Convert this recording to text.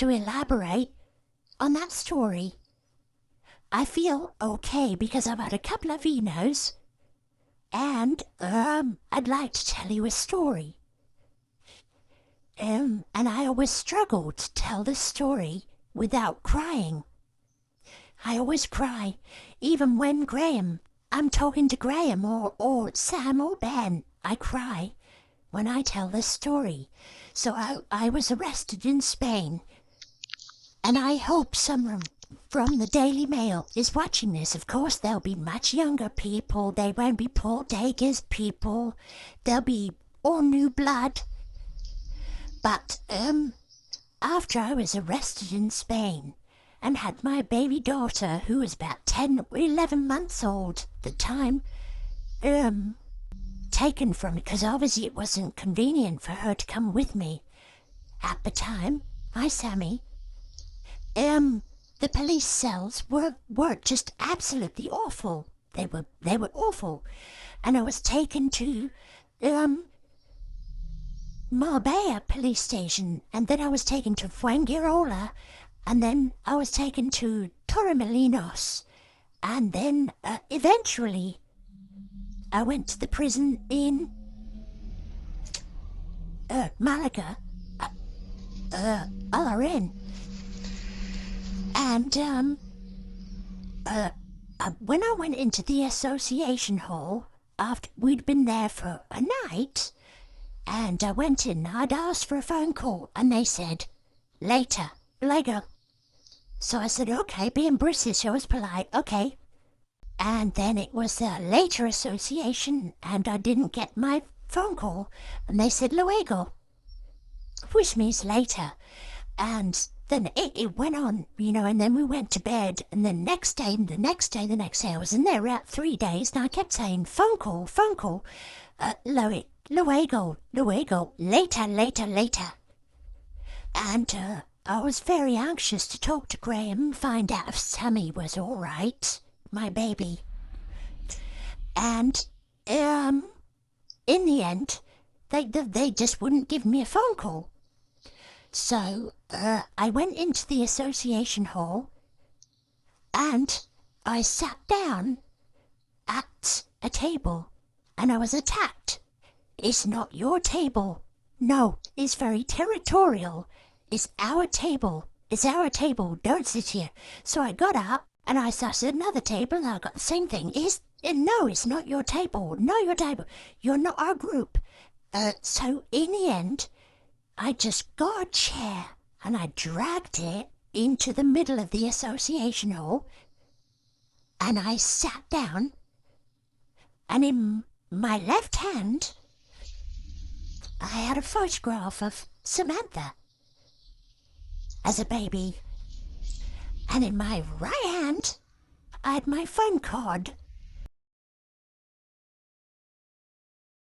to elaborate on that story. I feel okay because I've had a couple of vinos, and I'd like to tell you a story. And I always struggle to tell the story without crying. I always cry, even when I'm talking to Graham or Sam or Ben. I cry when I tell this story. So I was arrested in Spain, and I hope someone from the Daily Mail is watching this. Of course, there'll be much younger people. They won't be Paul Dager's people. There'll be all new blood. But after I was arrested in Spain and had my baby daughter, who was about 10 or 11 months old at the time, taken from me, because obviously it wasn't convenient for her to come with me at the time. Hi, Sammy. The police cells were just absolutely awful. They were awful. And I was taken to Marbella police station, and then I was taken to Fuengirola, and then I was taken to Torremolinos, and then eventually I went to the prison in Malaga, Alarin. And when I went into the association hall, after we'd been there for a night, and I went in, I'd asked for a phone call, and they said, later. So I said, okay, being British, I was polite, okay. And then it was a later association, and I didn't get my phone call, and they said, luego, which means later. And then it went on, and then we went to bed, and the next day, I was in there about 3 days, and I kept saying, phone call, luego, later. And I was very anxious to talk to Graham and find out if Sammy was all right, my baby. And in the end, they just wouldn't give me a phone call. So I went into the association hall, and I sat down at a table, and I was attacked. It's not your table. No, it's very territorial. It's our table. Don't sit here. So I got up, and I sat at another table, and I got the same thing. No, it's not your table. You're not our group. So in the end, I just got a chair, and I dragged it into the middle of the association hall, and I sat down, and in my left hand, I had a photograph of Samantha as a baby, and in my right hand, I had my phone card